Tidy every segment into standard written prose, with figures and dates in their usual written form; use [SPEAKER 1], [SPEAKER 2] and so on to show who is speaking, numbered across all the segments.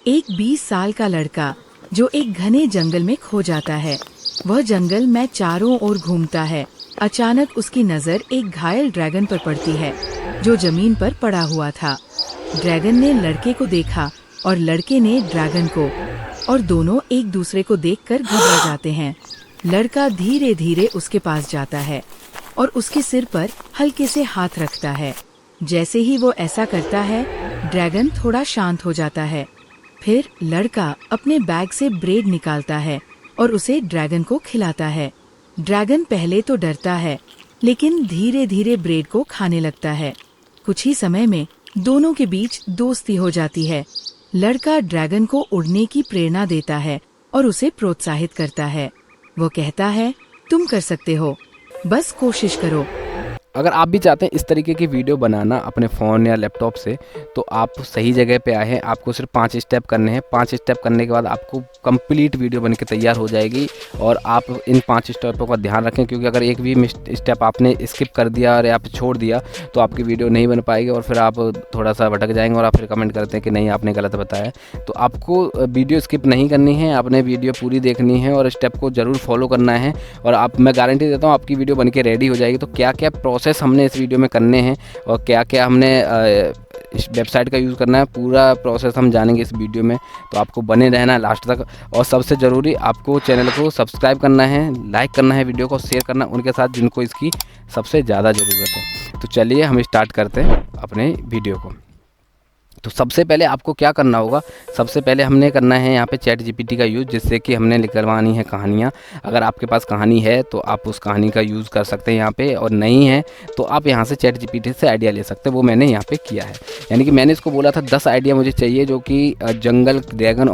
[SPEAKER 1] एक 20 साल का लड़का जो एक घने जंगल में खो जाता है। वह जंगल में चारों ओर घूमता है। अचानक उसकी नजर एक घायल ड्रैगन पर पड़ती है जो जमीन पर पड़ा हुआ था। ड्रैगन ने लड़के को देखा और लड़के ने ड्रैगन को, और दोनों एक दूसरे को देखकर घबरा जाते हैं। लड़का धीरे धीरे उसके पास जाता है और उसके सिर पर हल्के से हाथ रखता है। जैसे ही वो ऐसा करता है, ड्रैगन थोड़ा शांत हो जाता है। फिर लड़का अपने बैग से ब्रेड निकालता है और उसे ड्रैगन को खिलाता है। ड्रैगन पहले तो डरता है, लेकिन धीरे धीरे ब्रेड को खाने लगता है। कुछ ही समय में दोनों के बीच दोस्ती हो जाती है। लड़का ड्रैगन को उड़ने की प्रेरणा देता है और उसे प्रोत्साहित करता है। वो कहता है, तुम कर सकते हो, बस कोशिश करो।
[SPEAKER 2] अगर आप भी चाहते हैं इस तरीके की वीडियो बनाना अपने फ़ोन या लैपटॉप से, तो आप सही जगह पे आए हैं। आपको सिर्फ 5 स्टेप करने हैं। 5 स्टेप करने के बाद आपको कंप्लीट वीडियो बन के तैयार हो जाएगी। और आप इन 5 स्टेपों का ध्यान रखें, क्योंकि अगर एक भी स्टेप आपने स्किप कर दिया और आप छोड़ दिया तो आपकी वीडियो नहीं बन पाएगी और फिर आप थोड़ा सा भटक जाएंगे और आप फिर कमेंट करते हैं कि नहीं आपने गलत बताया। तो आपको वीडियो स्किप नहीं करनी है, आपने वीडियो पूरी देखनी है और स्टेप को ज़रूर फॉलो करना है। और मैं गारंटी देता हूँ आपकी वीडियो बन के रेडी हो जाएगी। तो क्या क्या प्रोसेस हमने इस वीडियो में करने हैं और क्या क्या हमने इस वेबसाइट का यूज़ करना है, पूरा प्रोसेस हम जानेंगे इस वीडियो में। तो आपको बने रहना है लास्ट तक। और सबसे ज़रूरी, आपको चैनल को सब्सक्राइब करना है, लाइक करना है, वीडियो को शेयर करना उनके साथ जिनको इसकी सबसे ज़्यादा ज़रूरत है। तो चलिए हम स्टार्ट करते हैं अपने वीडियो को। तो सबसे पहले आपको क्या करना होगा, सबसे पहले हमने करना है यहाँ पे चैट जीपीटी का यूज़, जिससे कि हमने निकलवानी है कहानियाँ। अगर आपके पास कहानी है तो आप उस कहानी का यूज़ कर सकते हैं यहाँ पे, और नहीं है तो आप यहाँ से चैट जीपीटी से आइडिया ले सकते हैं। वो मैंने यहाँ पे किया है। यानी कि मैंने इसको बोला था 10 आइडिया मुझे चाहिए जो कि जंगल, ड्रैगन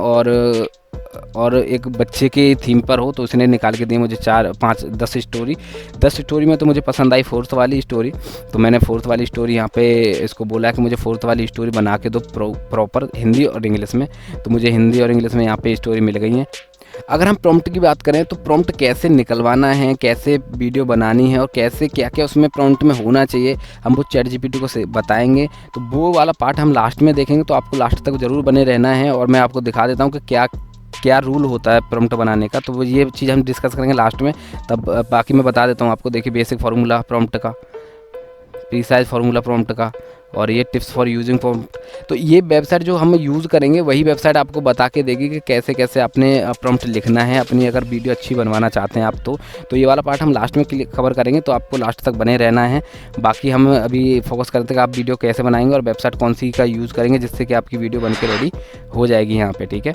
[SPEAKER 2] और एक बच्चे के थीम पर हो। तो उसने निकाल के दी मुझे 4, 5, 10 स्टोरी। 10 स्टोरी में तो मुझे पसंद आई 4th वाली स्टोरी। तो मैंने 4th वाली स्टोरी यहाँ पे इसको बोला कि मुझे 4th वाली स्टोरी बना के दो प्रॉपर हिंदी और इंग्लिश में। तो मुझे हिंदी और इंग्लिश में यहाँ पे स्टोरी मिल गई हैं। अगर हम प्रॉम्प्ट की बात करें तो प्रॉम्प्ट कैसे निकलवाना है, कैसे वीडियो बनानी है और कैसे क्या क्या उसमें प्रॉम्प्ट में होना चाहिए, हम वो चैट जीपीटी को बताएंगे। तो वो वाला पार्ट हम लास्ट में देखेंगे। तो आपको लास्ट तक ज़रूर बने रहना है। और मैं आपको दिखा देता हूँ कि क्या क्या रूल होता है प्रॉम्प्ट बनाने का। तो वो ये चीज़ हम डिस्कस करेंगे लास्ट में। तब बाकी मैं बता देता हूँ आपको। देखिए, बेसिक फार्मूला प्रॉम्प्ट का, प्रीसाइज फार्मूला प्रॉम्प्ट का, और ये टिप्स फॉर यूजिंग प्रॉम्प्ट। तो ये वेबसाइट जो हम यूज़ करेंगे वही वेबसाइट आपको बता के देगी कि कैसे कैसे आपने प्रॉम्प्ट लिखना है अपनी, अगर वीडियो अच्छी बनवाना चाहते हैं आप। तो ये वाला पार्ट हम लास्ट में कवर करेंगे। तो आपको लास्ट तक बने रहना है। बाकी हम अभी फोकस करते हैं कि आप वीडियो कैसे बनाएंगे और वेबसाइट कौन सी का यूज़ करेंगे, जिससे कि आपकी वीडियो बन के रेडी हो जाएगी यहाँ पर। ठीक है,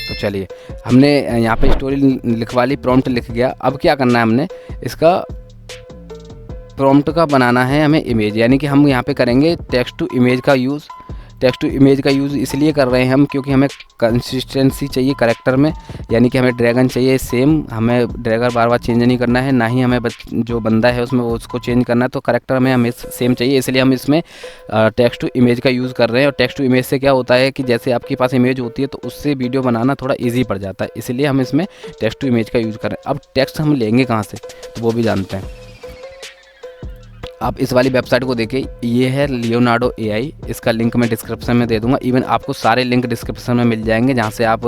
[SPEAKER 2] तो चलिए, हमने यहाँ पे स्टोरी लिखवा ली, प्रॉम्प्ट लिख गया। अब क्या करना है, हमने इसका प्रॉम्प्ट का बनाना है हमें इमेज। यानी कि हम यहाँ पे करेंगे टेक्स्ट टू इमेज का यूज़। टेक्स्ट टू इमेज का यूज़ इसलिए कर रहे हैं हम क्योंकि हमें कंसिस्टेंसी चाहिए करैक्टर में। यानी कि हमें ड्रैगन चाहिए सेम, हमें ड्रैगन बार बार चेंज नहीं करना है, ना ही हमें जो बंदा है उसमें उसको चेंज करना है। तो करैक्टर हमें सेम चाहिए, इसलिए हम इसमें टेक्स्ट टू इमेज का यूज़ कर रहे हैं। और टेक्स्ट टू इमेज से क्या होता है कि जैसे आपके पास इमेज होती है तो उससे वीडियो बनाना थोड़ा ईजी पड़ जाता है, इसलिए हम इसमें टेक्स्ट टू इमेज का यूज़ कर रहे हैं। अब टेक्स्ट हम लेंगे कहाँ से, तो वो भी जानते हैं। आप इस वाली वेबसाइट को देखिए, ये है लियोनार्डो एआई। इसका लिंक मैं डिस्क्रिप्शन में दे दूंगा। इवन आपको सारे लिंक डिस्क्रिप्शन में मिल जाएंगे, जहाँ से आप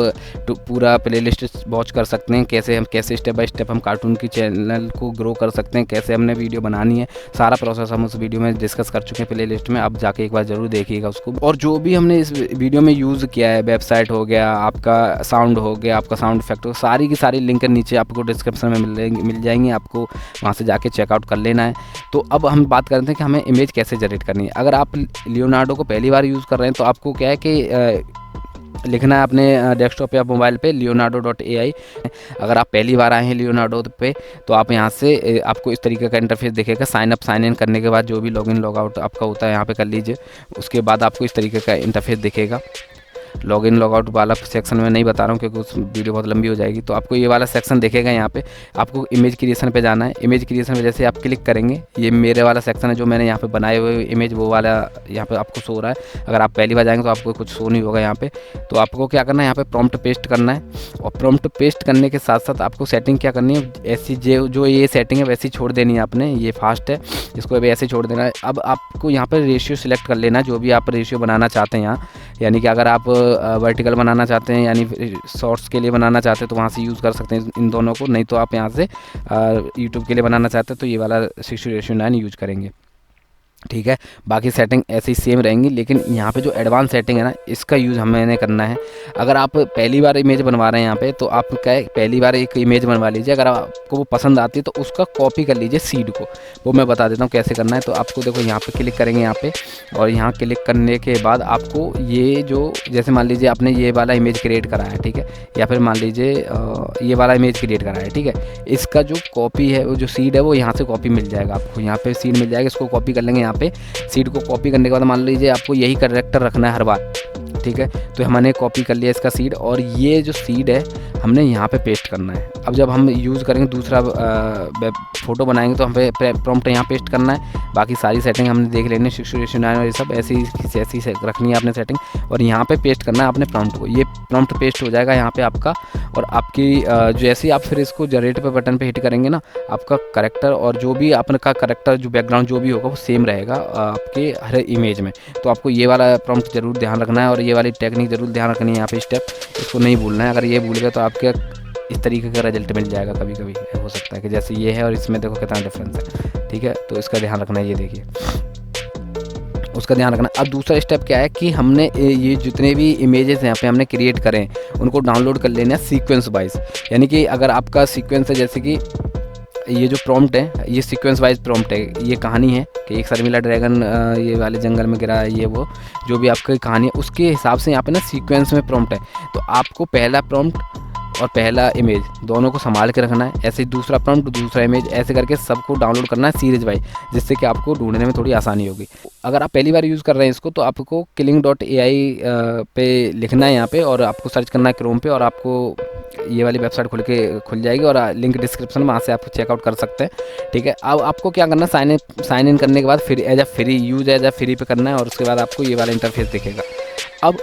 [SPEAKER 2] पूरा प्लेलिस्ट वॉच कर सकते हैं। कैसे स्टेप बाय स्टेप हम कार्टून की चैनल को ग्रो कर सकते हैं, कैसे हमने वीडियो बनानी है, सारा प्रोसेस हम उस वीडियो में डिस्कस कर चुके हैं प्लेलिस्ट में। आप जाके एक बार ज़रूर देखिएगा उसको। और जो भी हमने इस वीडियो में यूज़ किया है, वेबसाइट हो गया, आपका साउंड हो गया, आपका साउंड इफेक्ट हो, सारी की सारी लिंक नीचे आपको डिस्क्रिप्शन में मिल जाएंगी। आपको वहाँ से जाके चेकआउट कर लेना है। तो अब हम बात करते हैं कि हमें इमेज कैसे जनरेट करनी है। अगर आप लियोनार्डो को पहली बार यूज़ कर रहे हैं तो आपको क्या है कि लिखना है अपने डेस्कटॉप या मोबाइल पे leonardo.ai। अगर आप पहली बार आए हैं लियोनार्डो पे तो आप यहाँ से आपको इस तरीके का इंटरफेस दिखेगा। साइन अप साइन इन करने के बाद जो भी लॉगिन लॉगआउट आपका होता है यहाँ पे कर लीजिए। उसके बाद आपको इस तरीके का इंटरफेस दिखेगा। लॉगिन लॉगआउट वाला सेक्शन में नहीं बता रहा हूँ क्योंकि उस वीडियो बहुत लंबी हो जाएगी। तो आपको ये वाला सेक्शन दिखेगा। यहाँ पे आपको इमेज क्रिएशन पे जाना है। इमेज क्रिएशन पे जैसे आप क्लिक करेंगे, ये मेरे वाला सेक्शन है जो मैंने यहाँ पे बनाए हुए इमेज, वो वाला यहाँ पे आपको शो हो रहा है। अगर आप पहली बार जाएंगे तो आपको कुछ शो नहीं होगा यहाँ पे। तो आपको क्या करना है, यहाँ पे प्रॉम्प्ट पेस्ट करना है, और प्रॉम्प्ट पेस्ट करने के साथ साथ आपको सेटिंग क्या करनी है, ऐसी जो ये सेटिंग है वैसी छोड़ देनी है आपने। ये फास्ट है, इसको अभी ऐसे छोड़ देना है। अब आपको यहाँ पर रेशियो सिलेक्ट कर लेना, जो भी आप रेशियो बनाना चाहते हैं यहाँ, यानी कि अगर आप वर्टिकल बनाना चाहते हैं यानी शॉर्ट्स के लिए बनाना चाहते हैं तो वहाँ से यूज़ कर सकते हैं इन दोनों को, नहीं तो आप यहाँ से यूट्यूब के लिए बनाना चाहते हैं तो ये वाला 60:9 यूज करेंगे, ठीक है। बाकी सेटिंग ऐसे ही सेम रहेंगी, लेकिन यहाँ पे जो एडवांस सेटिंग है ना, इसका यूज़ हमें करना है। अगर आप पहली बार इमेज बनवा रहे हैं यहाँ पे, तो आप क्या है, पहली बार एक इमेज बनवा लीजिए। अगर आपको वो पसंद आती है तो उसका कॉपी कर लीजिए सीड को, वो मैं बता देता हूँ कैसे करना है। तो आपको देखो यहाँ पे क्लिक करेंगे यहाँ पे, और यहाँ क्लिक करने के बाद आपको ये जो, जैसे मान लीजिए आपने ये वाला इमेज क्रिएट करा है, ठीक है, या फिर मान लीजिए ये वाला इमेज क्रिएट करा है, ठीक है। इसका जो कॉपी है, वो जो सीड है, वो यहाँ से कॉपी मिल जाएगा आपको। यहाँ पे सीड मिल जाएगा, इसको कॉपी कर लेंगे। यहाँ पे सीड को कॉपी करने के बाद मान लीजिए आपको यही कैरेक्टर रखना है हर बार, ठीक है। तो हमने कॉपी कर लिया इसका सीड, और ये जो सीड है हमने यहाँ पे पेस्ट करना है। अब जब हम यूज़ करेंगे दूसरा फ़ोटो बनाएंगे तो हमें प्रॉम्प्ट यहाँ पेस्ट करना है। बाकी सारी सेटिंग हमने देख लेनी, 60:9 और ये सब ऐसी रखनी है आपने सेटिंग, और यहाँ पे पेस्ट करना है अपने प्रॉम्प्ट को। ये प्रॉम्प्ट पेस्ट हो जाएगा यहाँ पे आपका, और आपकी जैसे ही आप फिर इसको जनरेट पे बटन पे हिट करेंगे ना, आपका करेक्टर और जो भी आपका करेक्टर जो बैकग्राउंड जो भी होगा वो सेम रहेगा आपके हर इमेज में। तो आपको ये वाला प्रॉम्प्ट जरूर ध्यान रखना है, और ये वाली टेक्निक जरूर ध्यान रखनी है यहाँ पे, स्टेप इसको नहीं भूलना है। अगर ये भूल गए तो आपके इस तरीके का रिजल्ट मिल जाएगा। कभी कभी हो सकता है कि जैसे ये है और इसमें देखो कितना डिफरेंस है, ठीक है। तो इसका ध्यान रखना है, ये देखिए उसका ध्यान रखना। अब दूसरा स्टेप क्या है कि हमने ये जितने भी इमेजेस यहाँ पे हमने क्रिएट करें उनको डाउनलोड कर लेना है सीक्वेंस वाइज। यानी कि अगर आपका सीक्वेंस है, जैसे कि ये जो प्रॉम्प्ट है ये सीक्वेंस वाइज प्रॉम्प्ट है। ये कहानी है कि एक शर्मिला ड्रैगन ये वाले जंगल में गिरा है, ये वो जो भी आपकी कहानी है उसके हिसाब से यहाँ पे ना सीक्वेंस में प्रॉम्प्ट है। तो आपको पहला प्रॉम्प्ट और पहला इमेज दोनों को संभाल के रखना है। ऐसे ही दूसरा प्रॉम्प्ट, दूसरा इमेज, ऐसे करके सबको डाउनलोड करना है सीरीज वाइज, जिससे कि आपको ढूंढने में थोड़ी आसानी होगी। अगर आप पहली बार यूज़ कर रहे हैं इसको, तो आपको killing.ai पे लिखना है यहाँ पे, और आपको सर्च करना है क्रोम पे, और आपको ये वाली वेबसाइट खुल जाएगी, और लिंक डिस्क्रिप्शन में, वहाँ से आप चेकआउट कर सकते हैं, ठीक है। अब आपको क्या करना है, साइन इन करने के बाद फिर एज अ फ्री पे करना है, और उसके बाद आपको ये वाला इंटरफेस दिखेगा। अब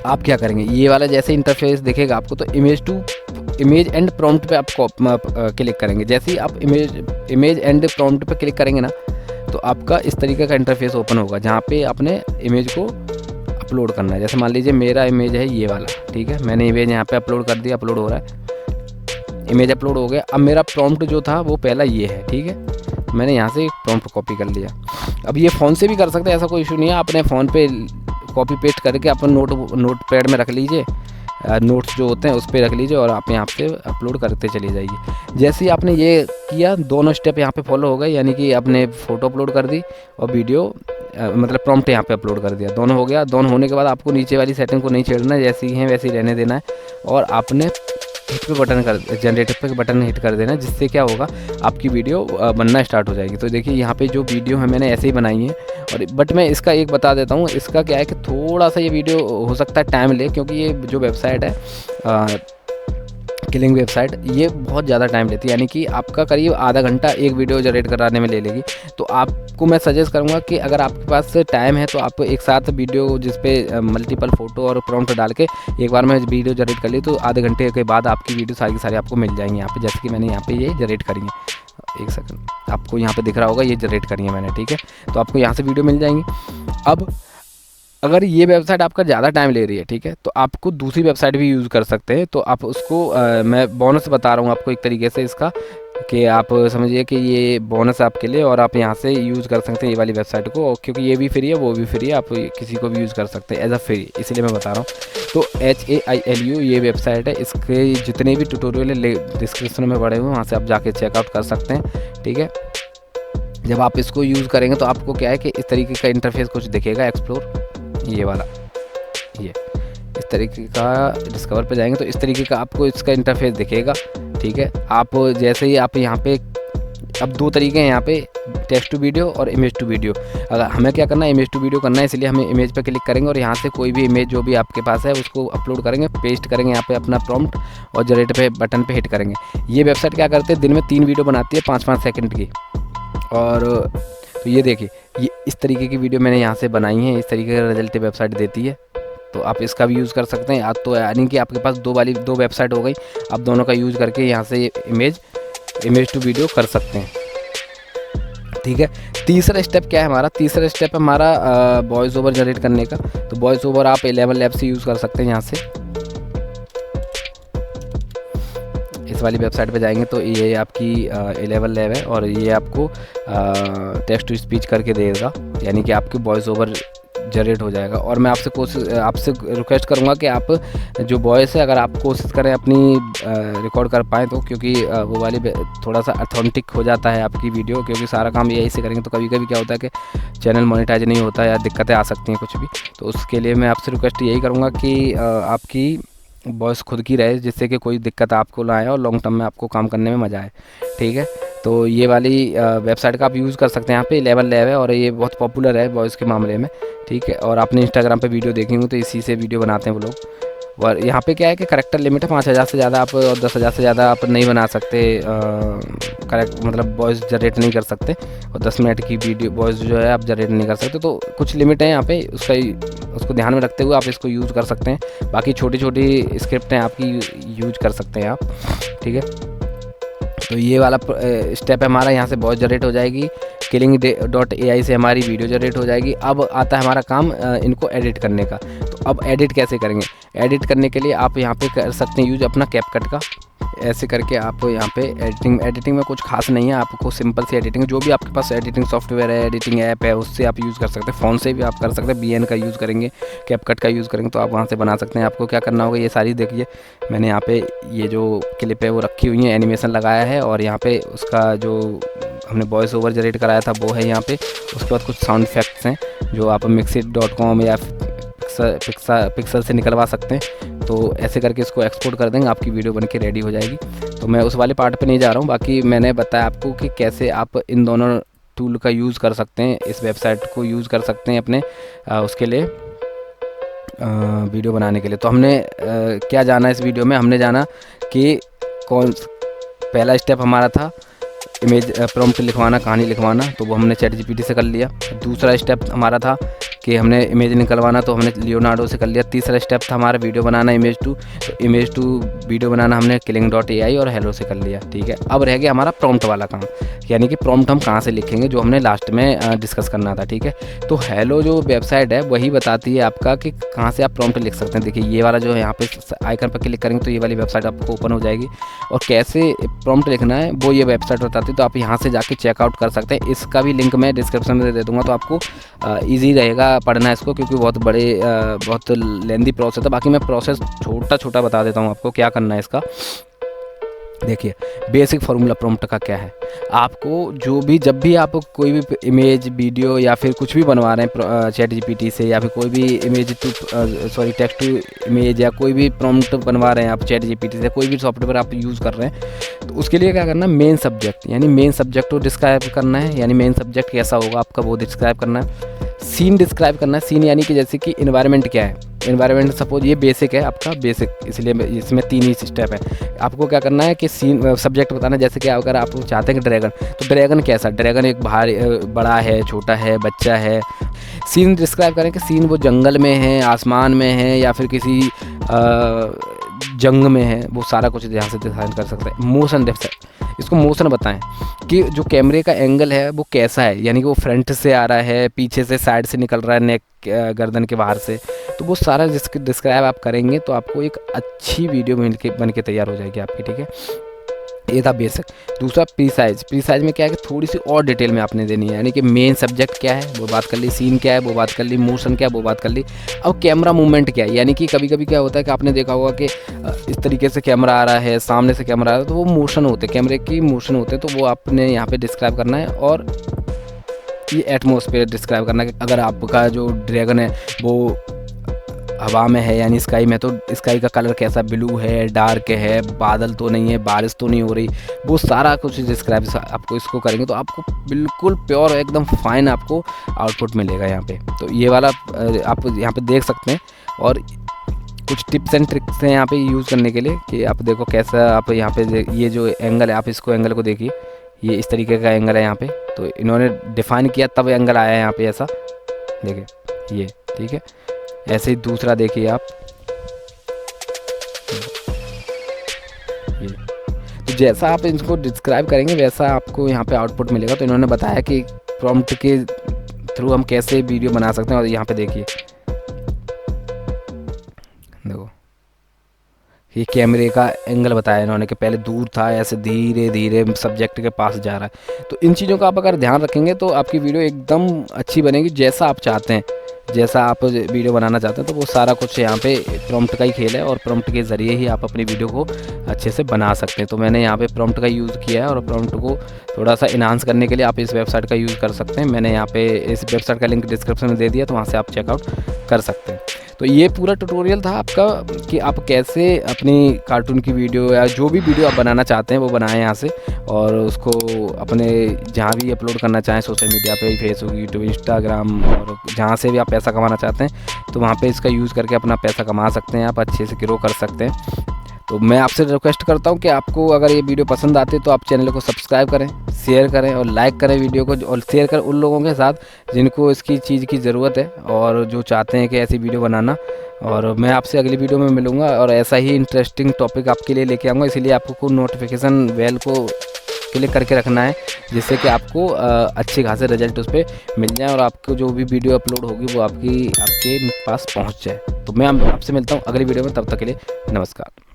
[SPEAKER 2] आप क्या करेंगे, ये वाला जैसे इंटरफेस दिखेगा आपको, तो इमेज एंड प्रॉम्प्ट पे आप क्लिक करेंगे। जैसे ही आप इमेज एंड प्रॉम्प्ट पे क्लिक करेंगे ना, तो आपका इस तरीके का इंटरफेस ओपन होगा, जहाँ पे अपने इमेज को अपलोड करना है। जैसे मान लीजिए मेरा इमेज है ये वाला, ठीक है, मैंने इमेज यहाँ पे अपलोड कर दिया, अपलोड हो रहा है, इमेज अपलोड हो गया। अब मेरा प्रॉम्प्ट जो था वो पहला ये है, ठीक है, मैंने यहाँ से प्रॉम्प्ट कॉपी कर लिया। अब ये फ़ोन से भी कर सकते हैं, ऐसा कोई इशू नहीं है। अपने फ़ोन पे कॉपी पेस्ट करके अपन नोट पैड में रख लीजिए, नोट्स जो होते हैं उस पर रख लीजिए, और आप यहाँ पे अपलोड करते चले जाइए। जैसे ही आपने ये किया, दोनों स्टेप यहाँ पे फॉलो हो गए, यानी कि आपने फ़ोटो अपलोड कर दी और वीडियो मतलब प्रॉम्प्ट यहाँ पे अपलोड कर दिया, दोनों हो गया। दोनों होने के बाद आपको नीचे वाली सेटिंग को नहीं छेड़ना है, जैसी हैं वैसे ही रहने देना है, और आपने हिट पे बटन जनरेटर पे बटन हिट कर देना, जिससे क्या होगा, आपकी वीडियो बनना स्टार्ट हो जाएगी। तो देखिए यहाँ पे जो वीडियो है मैंने ऐसे ही बनाई है, और बट मैं इसका एक बता देता हूँ, इसका क्या है कि थोड़ा सा ये वीडियो हो सकता है टाइम ले, क्योंकि ये जो वेबसाइट है किलिंग वेबसाइट, ये बहुत ज़्यादा टाइम लेती है, यानी कि आपका करीब आधा घंटा एक वीडियो जनरेट कराने में ले लेगी। तो आपको मैं सजेस्ट करूँगा कि अगर आपके पास टाइम है तो आप एक साथ वीडियो जिसपे मल्टीपल फ़ोटो और प्रॉम्प्ट डाल के एक बार में वीडियो जनरेट कर ली, तो आधे घंटे के बाद आपकी वीडियो सारी की सारी आपको मिल जाएंगी यहाँ पे। जैसे कि मैंने यहाँ पे ये जनरेट करी है, एक सेकंड, आपको यहाँ पे दिख रहा होगा, ये जनरेट करी है मैंने, ठीक है। तो आपको यहाँ से वीडियो मिल जाएंगी। अब अगर ये वेबसाइट आपका ज़्यादा टाइम ले रही है, ठीक है, तो आपको दूसरी वेबसाइट भी यूज़ कर सकते हैं। तो आप उसको मैं बोनस बता रहा हूँ आपको एक तरीके से इसका, कि आप समझिए कि ये बोनस आपके लिए, और आप यहाँ से यूज़ कर सकते हैं ये वाली वेबसाइट को, क्योंकि ये भी फ्री है वो भी फ्री है, आप किसी को भी यूज़ कर सकते हैं एज अ फ्री, इसलिए मैं बता रहा हूँ। तो HAILU ये वेबसाइट है, इसके जितने भी ट्यूटोरियल डिस्क्रिप्शन में पड़े हुए हैं, वहाँ से आप जाके चेकआउट कर सकते हैं, ठीक है। जब आप इसको यूज़ करेंगे तो आपको क्या है कि इस तरीके का इंटरफेस कुछ दिखेगा, एक्सप्लोर ये वाला, ये इस तरीके का डिस्कवर पे जाएंगे तो इस तरीके का आपको इसका इंटरफेस दिखेगा, ठीक है। आप जैसे ही आप यहाँ पे अब दो तरीके हैं यहाँ पे, टेक्स्ट टू वीडियो और इमेज टू वीडियो। अगर हमें क्या करना है, इमेज टू वीडियो करना है, इसलिए हमें इमेज पे क्लिक करेंगे और यहाँ से कोई भी इमेज जो भी आपके पास है उसको अपलोड करेंगे, पेस्ट करेंगे यहाँ पे अपना प्रॉम्प्ट और जनरेट पे बटन पे हिट करेंगे। ये वेबसाइट क्या करते हैं, दिन में 3 वीडियो बनाती है 5-5 सेकंड की। और तो ये देखिए, ये इस तरीके की वीडियो मैंने यहाँ से बनाई है, इस तरीके का रिजल्ट वेबसाइट देती है। तो आप इसका भी यूज़ कर सकते हैं। तो यानी कि आपके पास दो वेबसाइट हो गई, आप दोनों का यूज़ करके यहाँ से इमेज टू वीडियो कर सकते हैं। ठीक है, तीसरा स्टेप क्या है हमारा, तीसरा स्टेप है हमारा वॉइस ओवर जनरेट करने का। तो वॉइस ओवर आप 11 लैब से यूज़ कर सकते हैं। यहाँ से इस वाली वेबसाइट पे जाएंगे तो ये आपकी 11 लैब है और ये आपको टेक्स्ट टू स्पीच करके देगा, यानी कि आपकी वॉइस ओवर जनरेट हो जाएगा। और मैं आपसे रिक्वेस्ट करूंगा कि आप जो वॉइस है, अगर आप कोशिश करें अपनी रिकॉर्ड कर पाएँ तो, क्योंकि वो वाली थोड़ा सा ऑथेंटिक हो जाता है आपकी वीडियो, क्योंकि सारा काम यही से करेंगे तो कभी कभी क्या होता है कि चैनल मोनेटाइज नहीं होता या दिक्कतें आ सकती हैं कुछ भी। तो उसके लिए मैं आपसे रिक्वेस्ट यही करूँगा कि आपकी वॉइस खुद की रहे, जिससे कि कोई दिक्कत आपको ना आए और लॉन्ग टर्म में आपको काम करने में मज़ा आए। ठीक है, तो ये वाली वेबसाइट का आप यूज़ कर सकते हैं। यहाँ पे 11 लैब है और ये बहुत पॉपुलर है वॉइस के मामले में। ठीक है, और आपने इंस्टाग्राम पे वीडियो देखी होंगी तो इसी से वीडियो बनाते हैं वो लोग। और यहाँ पे क्या है कि करेक्टर लिमिट है 5000 से ज़्यादा आप और 10,000 से ज़्यादा आप नहीं बना सकते, करेक्ट मतलब वॉइस जनरेट नहीं कर सकते। और 10 मिनट की वीडियो वॉइस जो है आप जनरेट नहीं कर सकते। तो कुछ लिमिट है यहाँ पे, उसको ध्यान में रखते हुए आप इसको यूज़ कर सकते हैं। बाकी छोटी छोटी स्क्रिप्ट हैं आपकी यूज कर सकते हैं आप। ठीक है, तो ये वाला स्टेप है हमारा, यहाँ से वॉइस जनरेट हो जाएगी, killing.ai से हमारी वीडियो जनरेट हो जाएगी। अब आता है हमारा काम इनको एडिट करने का। तो अब एडिट कैसे करेंगे, एडिट करने के लिए आप यहाँ पे कर सकते हैं यूज अपना कैपकट का। ऐसे करके आप यहाँ पे एडिटिंग में कुछ खास नहीं है, आपको सिंपल सी एडिटिंग, जो भी आपके पास एडिटिंग सॉफ्टवेयर है, एडिटिंग ऐप है, उससे आप यूज़ कर सकते हैं। फ़ोन से भी आप कर सकते हैं, BN का यूज़ करेंगे, कैपकट का यूज़ करेंगे तो आप वहाँ से बना सकते हैं। आपको क्या करना होगा, ये सारी देखिए मैंने यहाँ पे ये जो क्लिप है वो रखी हुई है, एनिमेशन लगाया है और यहाँ पे उसका जो हमने वॉइस ओवर जनरेट कराया था वो है यहाँ पे। उसके बाद कुछ साउंड इफेक्ट्स हैं जो आप mixit.com या पिक्सल से निकलवा सकते हैं। तो ऐसे करके इसको एक्सपोर्ट कर देंगे, आपकी वीडियो बन के रेडी हो जाएगी। तो मैं उस वाले पार्ट पे नहीं जा रहा हूँ, बाकी मैंने बताया आपको कि कैसे आप इन दोनों टूल का यूज़ कर सकते हैं, इस वेबसाइट को यूज़ कर सकते हैं अपने उसके लिए वीडियो बनाने के लिए। तो हमने क्या जाना इस वीडियो में, हमने जाना कि पहला स्टेप हमारा था इमेज प्रॉम्प्ट लिखवाना, कहानी लिखवाना, तो वो हमने ChatGPT से कर लिया। दूसरा स्टेप हमारा था कि हमने इमेज निकलवाना, तो हमने लियोनार्डो से कर लिया। तीसरा स्टेप था हमारा वीडियो बनाना, इमेज टू वीडियो बनाना हमने killing.ai और हेलो से कर लिया। ठीक है, अब रह गया हमारा प्रॉम्प्ट वाला काम, यानी कि प्रॉम्प्ट हम कहाँ से लिखेंगे, जो हमने लास्ट में डिस्कस करना था। ठीक है, तो हेलो जो वेबसाइट है वही बताती है आपका कि कहाँ से आप प्रॉम्प्ट लिख सकते हैं। देखिए ये वाला जो है यहाँ पे आइकन पर क्लिक करेंगे तो ये वाली वेबसाइट आपको ओपन हो जाएगी और कैसे प्रॉम्प्ट लिखना है वो ये वेबसाइट बताती है। तो आप यहाँ से जाके चेकआउट कर सकते हैं, इसका भी लिंक मैं डिस्क्रिप्शन में दे दूँगा, तो आपको ईजी रहेगा पढ़ना इसको, क्योंकि बहुत लेंदी प्रोसेस है। बाकी मैं प्रोसेस छोटा छोटा बता देता हूँ आपको क्या करना है इसका। देखिए बेसिक फार्मूला प्रॉम्प्ट का क्या है, आपको जब भी आप कोई भी इमेज वीडियो या फिर कुछ भी बनवा रहे हैं ChatGPT से, या फिर कोई भी टेक्स्ट टू इमेज या कोई भी प्रॉम्प्ट बनवा रहे हैं आप ChatGPT से, कोई भी सॉफ्टवेयर आप यूज़ कर रहे हैं, तो उसके लिए क्या करना है, मेन सब्जेक्ट को डिस्क्राइब करना है। यानी मेन सब्जेक्ट कैसा होगा आपका वो डिस्क्राइब करना है। सीन डिस्क्राइब करना है, सीन यानी कि जैसे कि इन्वायरमेंट क्या है, इन्वायरमेंट सपोज ये बेसिक है आपका बेसिक, इसलिए इसमें 3 ही स्टेप है। आपको क्या करना है कि सीन सब्जेक्ट बताना, जैसे कि अगर आप चाहते हैं कि ड्रैगन, तो ड्रैगन कैसा, ड्रैगन एक भारी बड़ा है, छोटा है, बच्चा है। सीन डिस्क्राइब करें कि सीन वो जंगल में है, आसमान में है या फिर किसी जंग में है, वो सारा कुछ यहाँ से डिजाइन कर सकते हैं। मोशन इसको मोशन बताएं कि जो कैमरे का एंगल है वो कैसा है, यानी कि वो फ्रंट से आ रहा है, पीछे से, साइड से निकल रहा है, नेक गर्दन के बाहर से, तो वो सारा डिस्क्राइब आप करेंगे तो आपको एक अच्छी वीडियो बन के तैयार हो जाएगी आपकी। ठीक है, ये था बेसिक। दूसरा प्रीसाइज में क्या है कि थोड़ी सी और डिटेल में आपने देनी है, यानी कि मेन सब्जेक्ट क्या है वो बात कर ली, सीन क्या है वो बात कर ली, मोशन क्या है वो बात कर ली। अब कैमरा मूवमेंट क्या है, यानी कि कभी कभी क्या होता है कि आपने देखा होगा कि इस तरीके से कैमरा आ रहा है, सामने से कैमरा आ रहा है, तो वो मोशन होते हैं, कैमरे की मोशन होते हैं, तो वो आपने यहाँ पे डिस्क्राइब करना है। और ये एटमॉस्फेयर डिस्क्राइब करना है कि अगर आपका जो ड्रैगन है वो हवा में है यानी स्काई में, तो स्काई का कलर कैसा, ब्लू है, डार्क है, बादल तो नहीं है, बारिश तो नहीं हो रही, वो सारा कुछ डिस्क्राइब आपको इसको करेंगे तो आपको बिल्कुल प्योर एकदम फाइन आपको आउटपुट मिलेगा यहाँ पे। तो ये वाला आप यहाँ पे देख सकते हैं। और कुछ टिप्स एंड ट्रिक्स हैं यहाँ पे यूज़ करने के लिए कि आप देखो कैसा आप यहाँ पे ये जो एंगल है, आप इसको एंगल को देखिए, ये इस तरीके का एंगल है यहाँ पे, तो इन्होंने डिफ़ाइन किया तब एंगल आया है यहाँ पे ऐसा, देखिए ये, ठीक है। ऐसे ही दूसरा देखिए आप, ये तो जैसा आप इसको डिस्क्राइब करेंगे वैसा आपको यहाँ पे आउटपुट मिलेगा। तो इन्होंने बताया कि प्रॉम्प्ट के थ्रू हम कैसे वीडियो बना सकते हैं। और यहाँ पे देखिए, देखो ये कैमरे का एंगल बताया इन्होंने कि पहले दूर था, ऐसे धीरे धीरे सब्जेक्ट के पास जा रहा है। तो इन चीज़ों का आप अगर ध्यान रखेंगे तो आपकी वीडियो एकदम अच्छी बनेगी, जैसा आप चाहते हैं, जैसा आप वीडियो बनाना चाहते हैं। तो वो सारा कुछ यहाँ पे प्रॉम्प्ट का ही खेल है और प्रॉम्प्ट के ज़रिए ही आप अपनी वीडियो को अच्छे से बना सकते हैं। तो मैंने यहाँ पे प्रॉम्प्ट का यूज़ किया है और प्रॉम्प्ट को थोड़ा सा इन्हांस करने के लिए आप इस वेबसाइट का यूज़ कर सकते हैं। मैंने यहाँ पे इस वेबसाइट का लिंक डिस्क्रिप्शन में दे दिया, तो वहाँ से आप चेकआउट कर सकते हैं। तो ये पूरा ट्यूटोरियल था आपका कि आप कैसे अपनी कार्टून की वीडियो या जो भी वीडियो आप बनाना चाहते हैं वो बनाएं यहाँ से, और उसको अपने जहाँ भी अपलोड करना चाहें सोशल मीडिया पे, फेसबुक, यूट्यूब, इंस्टाग्राम, और जहाँ से भी आप पैसा कमाना चाहते हैं तो वहाँ पे इसका यूज़ करके अपना पैसा कमा सकते हैं, आप अच्छे से ग्रो कर सकते हैं। तो मैं आपसे रिक्वेस्ट करता हूँ कि आपको अगर ये वीडियो पसंद आती है तो आप चैनल को सब्सक्राइब करें, शेयर करें और लाइक करें वीडियो को, और शेयर करें उन लोगों के साथ जिनको इसकी चीज़ की ज़रूरत है और जो चाहते हैं कि ऐसी वीडियो बनाना। और मैं आपसे अगली वीडियो में मिलूँगा और ऐसा ही इंटरेस्टिंग टॉपिक आपके लिए लेके आऊँगा। इसीलिए आपको नोटिफिकेशन बेल को क्लिक करके रखना है, जिससे कि आपको अच्छे खासे रिजल्ट उस पर मिल जाए और आपको जो भी वीडियो अपलोड होगी वो आपके पास पहुँच जाए। तो मैं आपसे मिलता हूँ अगली वीडियो में, तब तक के लिए नमस्कार।